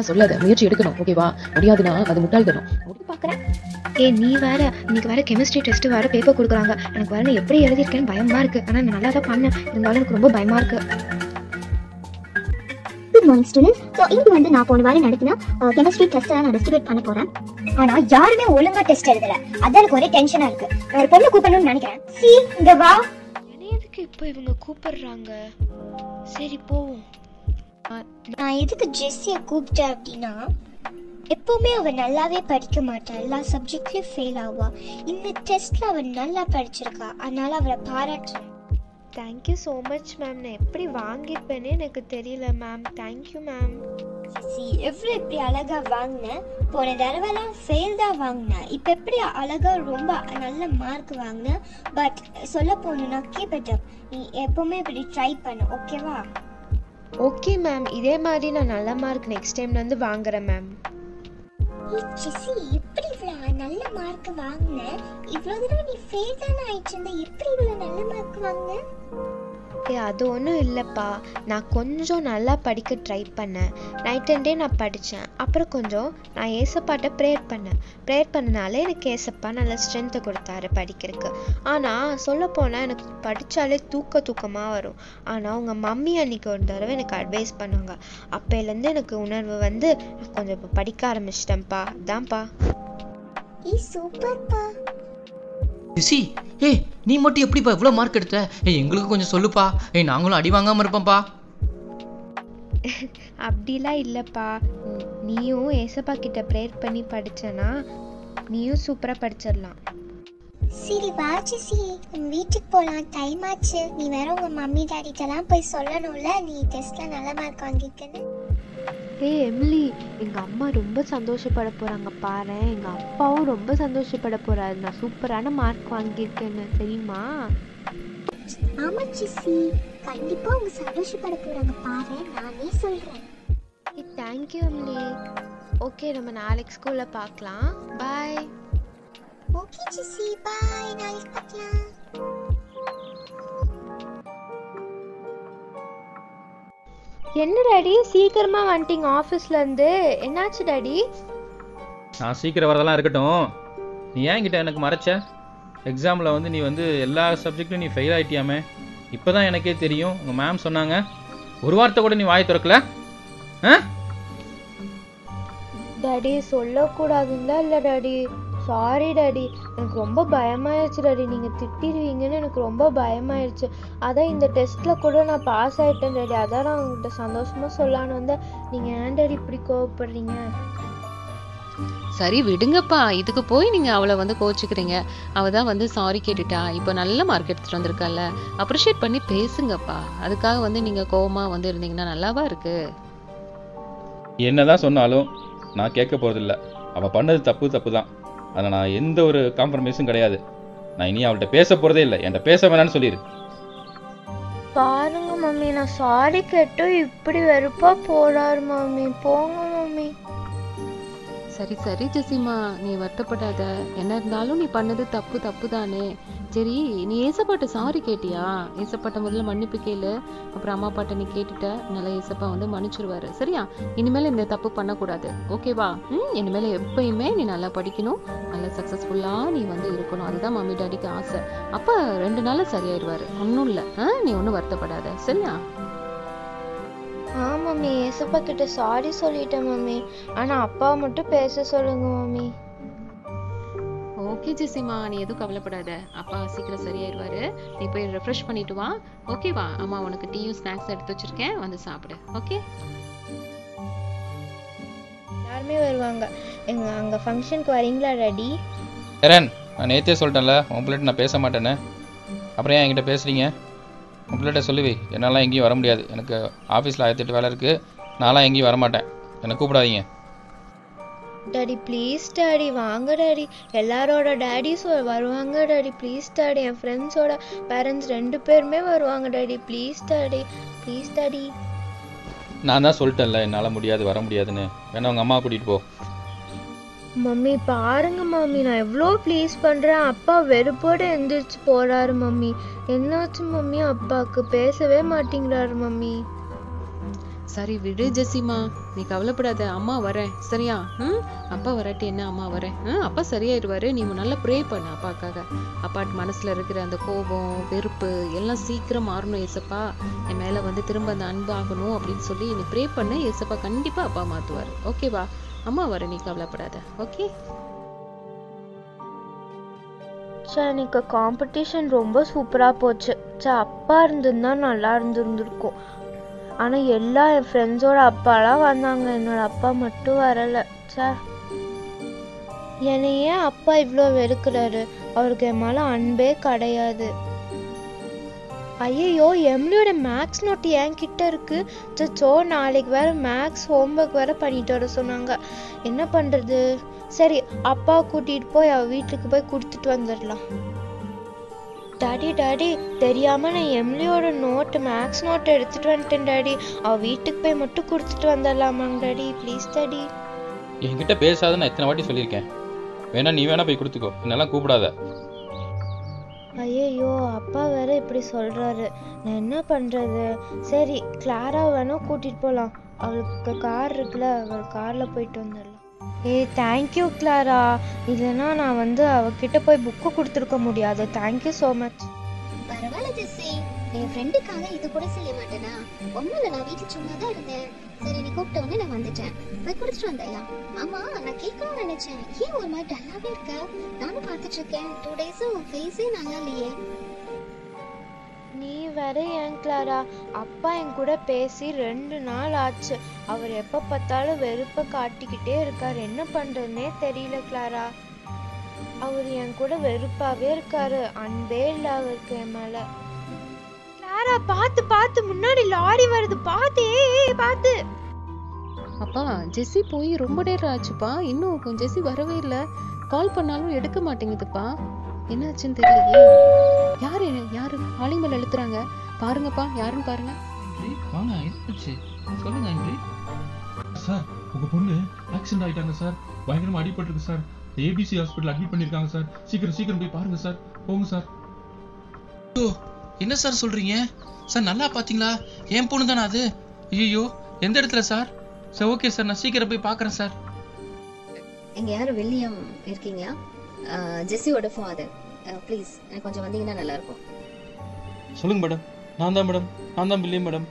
அப்படிலாம் சொல்லாத, முயற்சி எடுக்கணும். ஓகேவா? முடியாதுன்னா அது முட்டாள்தனம். பார்க்குறேன். நீ வேற இன்னைக்கு வேற கெமிஸ்ட்ரி டெஸ்ட் வேற பேப்பர் கொடுக்குறாங்க. எனக்கு வேற நான் எப்படி எழுதியிருக்கேன்னு பயமா இருக்கு. ஆனால் நான் நல்லா தான் பண்ணேன், இருந்தாலும் எனக்கு ரொம்ப பயமா இருக்கு. Good morning students. ஸோ இன்னைக்கு வந்து நான் போன வாரம் நடத்தின கெமிஸ்ட்ரி டெஸ்ட்டை நான் டிஸ்ட்ரிபியூட் பண்ண போறேன். ஆனா யாருமே ஒழுங்கா டெஸ்ட் எழுதல. அதான் எனக்கு ஒரே டென்ஷனா இருக்கு. நான் ஒரு பொண்ணை கூப்பிடணும்னு நினைக்கிறேன். சி இங்க வா. எதுக்கு இப்போ இவங்க கூப்பிடுறாங்க? சரி போவோம். நான் எதுக்கு ஜெஸ்ஸியை கூப்பிட்டேன் அப்படின்னா, எப்பவுமே அவ நல்லாவே படிக்க மாட்டா, எல்லா சப்ஜெக்ட்லயும் ஃபெயில் ஆவா. இந்த டெஸ்ட்ல அவ நல்லா படிச்சிருக்கா, அதனால அவளை பாராட்டுறேன். Thank you so much ma'am. நான் எப்படி வாங்கியிருப்பேனே எனக்கு தெரியல மேம். Thank you ma'am. எவ்வளோ எப்படி அழகா வாங்கினேன். போன தடவைலாம் ஃபெயில் தான் வாங்கினேன். இப்போ எப்படி அழகா ரொம்ப நல்ல மார்க் வாங்கினேன். பட் சொல்ல போகணுன்னா கீப் இட் அப். நீ எப்பவுமே இப்படி ட்ரை பண்ணு, ஓகேவா? ஓகே மேம், இதே மாதிரி நான் நல்ல மார்க் நெக்ஸ்ட் டைம்லேருந்து வாங்குறேன் மேம். ஜெஸ்ஸி எப்படி இவ்வளோ நல்ல மார்க் வாங்கின? இவ்வளோ தடவை நீ ஃபெயில் தானே ஆயிட்டு இருந்த, எப்படி இவ்வளோ நல்ல மார்க் வாங்கின? அது ஒன்றும் இல்லைப்பா. நான் கொஞ்சம் நல்லா படிக்க ட்ரை பண்ணேன். நைட் அண்ட் டே நான் படித்தேன். அப்புறம் கொஞ்சம் நான் ஏசப்பாட்ட ப்ரேயர் பண்ணனால எனக்கு ஏசப்பா நல்ல ஸ்ட்ரென்த்தை கொடுத்தாரு படிக்கிறதுக்கு. ஆனால் சொல்லப்போனால் எனக்கு படித்தாலே தூக்கமாக வரும். ஆனால் உங்கள் மம்மி அன்னைக்கு ஒரு தடவை எனக்கு அட்வைஸ் பண்ணாங்க. அப்போலேருந்து எனக்கு உணர்வு வந்து நான் கொஞ்சம் இப்போ படிக்க ஆரம்பிச்சிட்டேன்ப்பா. அதான்ப்பா. சூப்பர்ப்பா. சி ஏய், நீ மட்டும் எப்படிப்பா இவ்வளோ மார்க் எடுத்த? எங்களுக்கு கொஞ்சம் சொல்லுப்பா. நாங்களும் அடி வாங்காமல் இருப்போம்ப்பா. அப்படிலாம் இல்லைப்பா. நீயும் ஏசப்பா கிட்ட ப்ரேயர் பண்ணி படிச்சனா நீயும் சூப்பராக படிச்சிடலாம். சரி வா ஜெஸ்ஸி, வீட்டுக்கு போகலாம், டைம் ஆச்சு. நீ வேற உங்க மம்மி டாடிட்டெல்லாம் போய் சொல்லணும்ல நீ டெஸ்ட்ல நல்ல மார்க் வாங்கியிருக்கேன்னு. எமிலி, எங்கள் அம்மா ரொம்ப சந்தோஷப்பட போகிறாங்க பாரு. எங்கள் அப்பாவும் ரொம்ப சந்தோஷப்பட போகிறாரு நான் சூப்பரான மார்க் வாங்கியிருக்கேன்னு, தெரியுமா? ஆமா ஜெஸ்ஸி, கண்டிப்பா அவங்க சந்தோஷப்பட போறாங்க பாரு, நானே சொல்றேன். Thank you Emily. ஓகே, நம்ம நாளைக்கு ஸ்கூலில் பார்க்கலாம். பாய். ஓகே ஜெஸ்ஸி, பாய், நாளைக்கு பார்க்கலாம். என்ன டாடி சீக்கிரமா வந்துட்டீங்க ஆஃபீஸ்ல இருந்து? என்னாச்சு டாடி? நான் சீக்கிரம் வரதெல்லாம் இருக்கட்டும், நீ ஏன் கிட்ட எனக்கு மறைச்ச? எக்ஸாமில் வந்து நீ வந்து எல்லா சப்ஜெக்ட்டும் நீ ஃபெயில் ஆகிட்டியாமே. இப்போ தான் எனக்கே தெரியும். உங்கள் மேம் சொன்னாங்க. ஒரு வார்த்தை கூட நீ வாய் திறக்கல. டாடி சொல்லக்கூடாதுங்களா? இல்லை டாடி, சாரி டாடி. எனக்கு ரொம்ப பயமாயிடுச்சு டாடி, நீங்கள் திட்டிடுவீங்கன்னு எனக்கு ரொம்ப பயமாயிடுச்சு. அதான் இந்த டெஸ்ட்டில் கூட நான் பாஸ் ஆகிட்டேன் டாடி. அதான் நான் உங்கள்கிட்ட சந்தோஷமாக சொல்லான்னு வந்தேன். நீங்கள் ஏன் டாடி இப்படி கோவப்படுறீங்க? சரி விடுங்கப்பா, இதுக்கு போய் நீங்கள் அவளை வந்து கோச்சிக்கிறீங்க. அவள் தான் வந்து சாரி கேட்டுட்டா. இப்போ நல்ல மார்க் எடுத்துகிட்டு வந்திருக்கால, அப்ரிஷியேட் பண்ணி பேசுங்கப்பா. அதுக்காக வந்து நீங்கள் கோவமாக வந்து இருந்தீங்கன்னா நல்லாவா இருக்கு? என்னதான் சொன்னாலும் நான் கேட்க போகிறதில்ல. அவள் பண்ணது தப்பு தான். அதில் நான் எந்த ஒரு காம்ப்ரமைஸும் கிடையாது. நான் இனி அவள்கிட்ட பேச போகிறதே இல்லை. என்கிட்ட பேச வேணான்னு சொல்லிடு. பாருங்க மம்மி, நான் சாரி கேட்டு இப்படி வெறுப்பா போறாரு மம்மி. போங்க மம்மி. சரி சரி ஜெசிமா, நீ வருத்தப்படாத. என்ன இருந்தாலும் நீ பண்ணது தப்பு தானே. சரி, நீ ஏசப்பாட்ட சாரி கேட்டியா? ஏசப்பாட்ட முதல்ல மன்னிப்பு கேளு. அப்புறம் அம்மா அப்பாட்ட நீ கேட்டுட்ட, நல்லா ஏசப்பா வந்து மன்னிச்சிருவாரு. சரியா? இனிமேல் இந்த தப்பு பண்ணக்கூடாது, ஓகேவா? இனிமேல் எப்பயுமே நீ நல்லா படிக்கணும், நல்லா சக்ஸஸ்ஃபுல்லாக நீ வந்து இருக்கணும். அதுதான் மம்மி டாடிக்கு ஆசை. அப்போ 2 நாள்ல சரியாயிடுவாரு. ஒன்றும் இல்லை, நீ ஒன்றும் வருத்தப்படாத, சரியா? மம்மி, ஏசப்பா கிட்ட சாரி சொல்லிட்டேன் மம்மி. ஆனா அப்பாவை மட்டும் பேச சொல்லுங்க மம்மி. ஓகே ஜெசிமா, நீ எதுவும் கவலைப்படாத. அப்பா சீக்கிரம் சரியாயிருவாரு. நீ போய் ரெஃப்ரெஷ் பண்ணிட்டு வா, ஓகேவா? அம்மா உனக்கு டீயும் ஸ்நாக்ஸ் எடுத்து வச்சிருக்கேன், வந்து சாப்பிடு, ஓகே? எல்லாருமே வருவாங்க. அங்க ஃபங்க்ஷனுக்கு வரீங்களா டாடி? ஏரன், நான் நேற்றே சொல்லிட்டேன்ல உன் பிள்ளைகிட்ட நான் பேச மாட்டேன்னு. அப்புறம் ஏன் என்கிட்ட பேசுகிறீங்க? உன் பிள்ளைகிட்ட சொல்லுவி, என்னால் எங்கேயும் வர முடியாது. எனக்கு ஆஃபீஸில் 1008 வேலை இருக்குது. நான்லாம் எங்கேயும் வரமாட்டேன். என்னை கூப்பிடாதீங்க. டாடி ப்ளீஸ் டாடி, வாங்க டாடி. எல்லாரோட டேடிஸ் வருவாங்க டாடி. ப்ளீஸ் டாடி, என் ஃப்ரெண்ட்ஸோட பேரண்ட்ஸ் 2 பேருமே வருவாங்க daddy. Please daddy, please daddy. நான் தான் சொல்லிட்டேன்ல என்னால் முடியாது, வர முடியாதுன்னு. வேணா உங்கள் அம்மா கூட்டிகிட்டு போ. மம்மி பாருங்க மம்மி, நான் எவ்வளோ ப்ளீஸ் பண்ணுறேன். அப்பா வெறுப்போடு எந்திரிச்சு போகிறாரு மம்மி. என்னாச்சு மம்மி? அப்பாவுக்கு பேசவே மாட்டேங்கிறாரு மம்மி. சரி விடு ஜெசிமா, நீ கவலைப்படாத, அம்மா வரேன் சரியா? அப்பா வராட்டி என்ன, அம்மா வரேன். அப்பா சரியாயிருவாரு. நீ நல்லா ப்ரே பண்ணு அப்பாக்காக. அப்பா மனசுல இருக்கிற அந்த கோபம் வெறுப்பு எல்லாம் சீக்கிரம் மாறணும் ஏசப்பா, என் மேல வந்து திரும்ப அந்த அன்பு ஆகணும் அப்படின்னு சொல்லி நீ ப்ரே பண்ணு. ஏசப்பா கண்டிப்பா அப்பா மாத்துவாரு. ஓகேவா? அம்மா வரேன், நீ கவலைப்படாத. ஓகே. எனக்கு காம்படிஷன் ரொம்ப சூப்பராக போச்சு. அப்பா இருந்திருந்தா நல்லா இருந்திருக்கும். ஆனால் எல்லா என் ஃப்ரெண்ட்ஸோட அப்பாலாம் வந்தாங்க, என்னோட அப்பா மட்டும் வரலை. என்னை ஏன் அப்பா இவ்வளோ வெறுக்கிறாரு? அவருக்கு என் மேலே அன்பே கிடையாது. ஐயோ, எம்லியோட மேக்ஸ் நோட்டு என்கிட்ட இருக்கு. சோ நாளைக்கு வேற மேக்ஸ் ஹோம்ஒர்க் வேற பண்ணிட்டு வர சொன்னாங்க. என்ன பண்றது? சரி, அப்பா கூட்டிட்டு போய் அவ வீட்டுக்கு போய் கொடுத்துட்டு வந்துடலாம். டாடி தெரியாம நான் எம்லியோட நோட்டு மேக்ஸ் நோட்டை எடுத்துட்டு வந்துட்டேன் டாடி. அவ வீட்டுக்கு போய் மட்டும் கொடுத்துட்டு வந்துடலாமாங்க டாடி? Please daddy. என்கிட்ட பேசாத நான் எத்தனை வாட்டி சொல்லியிருக்கேன். வேணா நீ வேணா போய் கொடுத்துக்கோ, என்னெல்லாம் கூப்பிடாத. ஐயோ, அப்பா வேற இப்படி சொல்றாரு, நான் என்ன பண்றது? சரி, கிளாரா வேணா கூட்டிட்டு போலாம். அவளுக்கு கார் இருக்குல்ல, அவள் கார்ல போயிட்டு வந்துடலாம். Thank you Clara. இல்லைன்னா நான் வந்து அவகிட்ட போய் புக்கு கொடுத்துருக்க முடியாது. Thank you so much. பரவாயில்ல ஜெஸ்ஸி, என் ஃப்ரெண்டுக்காக இது கூட செய்ய மாட்டேனா? ஒன்றும் இல்லை, நான் வீட்டில் சும்மா தான் இருந்தேன். சரி, நீ கூப்பிட்ட உடனே நான் வந்துட்டேன். போய் குடிச்சிட்டு வந்துடலாம். ஆமா, நான் கேட்கணும்னு நினைச்சேன், ஏன் ஒரு மாதிரி டல்லாவே இருக்க? நானும் பார்த்துட்டு இருக்கேன், 2 டேஸும் உன் ஃபேஸே நல்லா இல்லையே. நீ வேற ஏன் கிளாரா? அப்பா என் கூட பேசி 2 நாள் ஆச்சு. அவர் எப்ப பார்த்தாலும் வெறுப்ப காட்டிக்கிட்டே இருக்காரு. என்ன பண்றதுன்னே தெரியல கிளாரா. அவர் என் கூட வெறுப்பாவே இருக்காரு, அன்பே இல்ல அவருக்கு என் மேல. கிளாரா, பாத்து முன்னாடி லாரி வருது, பாத்து. அப்பா, ஜெசி போய் ரொம்ப நேரம் ஆச்சுப்பா, இன்னும் ஜெசி வரவே இல்லை. கால் பண்ணாலும் எடுக்க மாட்டேங்குதுப்பா, என்னாச்சுன்னு தெரியலையே. யாரு ஆலிங் மேல எழுத்துறாங்க பாருங்கப்பா, யாருன்னு பாருங்க. வாங்க, என்னாச்சு சொல்லுங்க ஆண்டி. சார், உங்க பொண்ணு ஆக்சிடென்ட் ஆயிட்டாங்க சார். பயங்கரமா அடிபட்டிருக்கு சார். ஏபிசி ஹாஸ்பிடல் அட்மிட் பண்ணிருக்காங்க சார். சீக்கிரம் போய் பாருங்க சார். போங்க சார். என்ன சார் சொல்றீங்க சார்? நல்லா பாத்தீங்களா? என் பொண்ணு தானே அது? ஐயோ, எந்த இடத்துல சார்? சார் ஓகே சார், நான் சீக்கிரம் போய் பார்க்குறேன் சார். இங்க யாரும் வில்லியம் இருக்கீங்களா? ஜெஸ்ஸியோட ஃபாதர். ப்ளீஸ் எனக்கு கொஞ்சம் வந்தீங்கன்னா நல்லா இருக்கும். சொல்லுங்க மேடம். நான் தான் வில்லியம் மேடம்.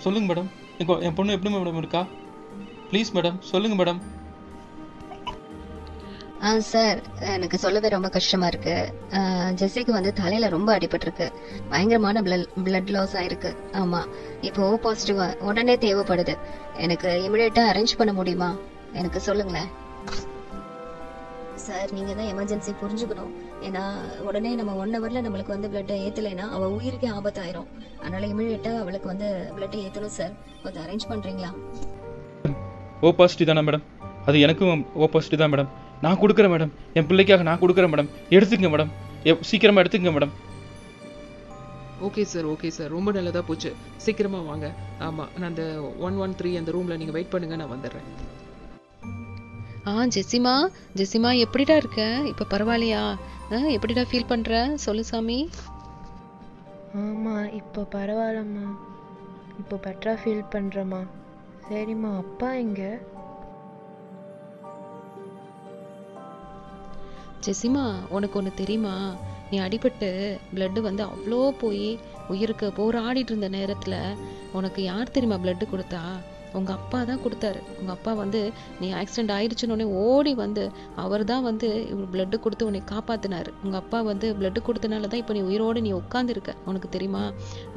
சொல்லுங்க மேடம், என் பொண்ணு எப்படி மேடம் இருக்கா? ப்ளீஸ் மேடம், சொல்லுங்க மேடம். சார், எனக்கு சொல்லவே ரொம்ப கஷ்டமா இருக்கு. ஜெஸ்ஸிக்கு வந்து தலையில ரொம்ப அடிபட்டிருக்கு. பயங்கரமான பிளட் லாஸ் ஆயிருக்கு. ஆமா, இப்போ O பாசிட்டிவ் உடனே தேவைப்படுது. எனக்கு இமிடியேட்டா அரேஞ்ச் பண்ண முடியுமா? எனக்கு சொல்லுங்களேன் சார். நீங்க தான் எமர்ஜென்சி புரிஞ்சுக்கணும். ஏன்னா உடனே நம்ம 1 ஹவர்ல நம்மளுக்கு வந்து பிளட் ஏத்தலைன்னா அவ உயிருக்கே ஆபத்தாயிரும். அதனால இமிடியேட்டா அவளுக்கு வந்து பிளட் ஏத்தணும் சார். கொஞ்சம் அரேஞ்ச் பண்றீங்களா? O பாசிட்டிவ் தானே மேடம்? அது எனக்கும் O பாசிட்டிவ் தான் மேடம். நான் கொடுக்குறேன் மேடம், என் பிள்ளைக்காக நான் கொடுக்குறேன் மேடம். எடுத்துக்கங்க மேடம், சீக்கிரமா எடுத்துக்கங்க மேடம். ஓகே சார், ரொம்ப நல்லதா போச்சு. சீக்கிரமா வாங்க. ஆமா, நான் அந்த 113 அந்த ரூம்ல நீங்க வெயிட் பண்ணுங்க, நான் வந்துடுறேன். ஜெசிமா எப்படிடா இருக்க? இப்ப பரவாயில்லையா? எப்படிடா ஃபீல் பண்ற? சொல்லு சாமி. ஆமா, இப்போ பரவாயில்லம்மா. இப்போ பெட்டரா ஃபீல் பண்றேம்மா. சரிம்மா, அப்பா எங்க? ஜெசிமா, உனக்கு ஒன்று தெரியுமா? நீ அடிபட்டு பிளட்டு வந்து அவ்வளோ போய் உயிருக்கு போராடிட்டு இருந்த நேரத்தில் உனக்கு யார் தெரியுமா பிளட்டு கொடுத்தா? உங்கள் அப்பா தான் கொடுத்தாரு. உங்கள் அப்பா வந்து நீ ஆக்சிடென்ட் ஆயிடுச்சுன்னு ஓடி வந்து அவர் தான் வந்து பிளட்டு கொடுத்து உன்னை காப்பாற்றினார். உங்கள் அப்பா வந்து பிளட்டு கொடுத்தனால தான் இப்போ நீ உயிரோடு நீ உட்காந்துருக்க. உனக்கு தெரியுமா?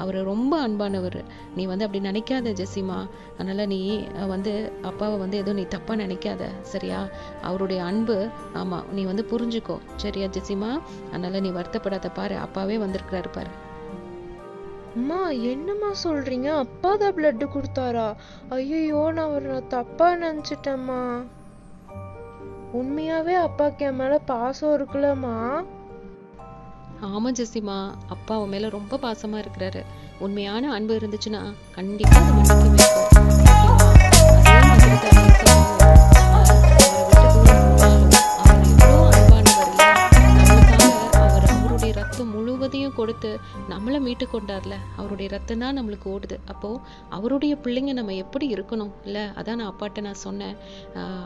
அவர் ரொம்ப அன்பானவர். நீ வந்து அப்படி நினைக்காத ஜெசிமா. அதனால் நீ வந்து அப்பாவை வந்து எதுவும் நீ தப்பாக நினைக்காத, சரியா? அவருடைய அன்பு, ஆமாம், நீ வந்து புரிஞ்சுக்கோ, சரியா ஜெசிமா? அதனால் நீ வருத்தப்படாத. பாரு, அப்பாவே வந்திருக்கிறாரு பாரு. அம்மா, என்னம்மா சொல்றீங்க? அப்பா தான் பிளட் கொடுத்தாரா? ஐயோ, நான் அவரை தப்பா நினைச்சிட்டேம்மா. உண்மையாவே அப்பாக்கு என் மேல பாசம் இருக்குல்லம்மா? ஆமா ஜெசிமா, அப்பா உன் மேல ரொம்ப பாசமா இருக்கிறாரு. உண்மையான அன்பு இருந்துச்சுன்னா கண்டிப்பா அதை மன்னிக்க வைக்கும். அதே மாதிரி தான் அவருடைய ரத்தம் முழுவதையும் கொடுத்து வந்துட்டு நம்மளை மீட்டு கொண்டார்ல, அவருடைய ரத்தம் தான் நம்மளுக்கு ஓடுது. அப்போ அவருடைய பிள்ளைங்க நம்ம எப்படி இருக்கணும் இல்ல? அதான் நான் அப்பாட்ட நான் சொன்னேன்.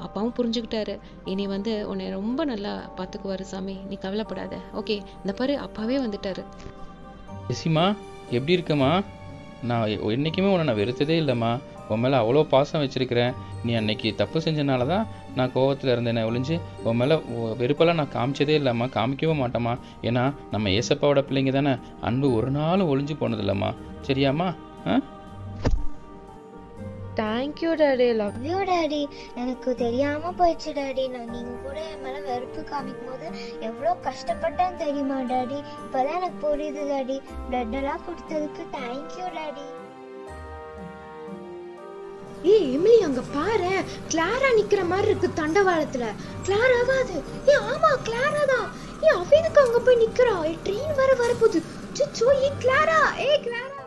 அப்பாவும் புரிஞ்சுக்கிட்டாரு. இனி வந்து உன்னை ரொம்ப நல்லா பாத்துக்குவாரு சாமி, நீ கவலைப்படாத. ஓகே, இந்த பாரு அப்பாவே வந்துட்டாரு. ஜெசிமா எப்படி இருக்கம்மா? நான் என்றைக்குமே உன்னை நான் வெறுத்ததே இல்லைம்மா. உன் மேலே அவ்வளோ பாசம் வச்சுருக்கிறேன். நீ அன்னைக்கு தப்பு செஞ்சனால தான் நான் கோவத்தில் இருந்தேனே ஒழிஞ்சு உன் மேலே வெறுப்பெல்லாம் நான் காமிச்சதே இல்லைம்மா, காமிக்கவே மாட்டேம்மா. ஏன்னா நம்ம ஏசப்பாவோட பிள்ளைங்க தானே, அன்பு ஒரு நாளும் ஒழிஞ்சு போனதில்லைம்மா. சரியாம்மா? Thank you daddy. லவ் ஐயோ டாடி, எனக்கு தெரியாம போயிடுச்சு டாடி. நீங்க கூட என் மேல வெறுப்பு காமிக்கும் போது எவ்வளவு கஷ்டப்பட்டேன்னு தெரியுமா டாடி? இப்பதான் எனக்கு புரியுது டாடி. பிளட் எல்லாம் கொடுத்ததுக்கு தேங்க்யூ டாடி. ஏய் எமிலி, அங்க பாரு, கிளாரா நிக்கிற மாதிரி இருக்கு தண்டவாளத்துல. கிளாராவா அது? ஆமா கிளாரா தான். அவனுக்கு அங்க போய் நிக்கிறா. ட்ரெயின் வரப்போகுது. Clara, Clara.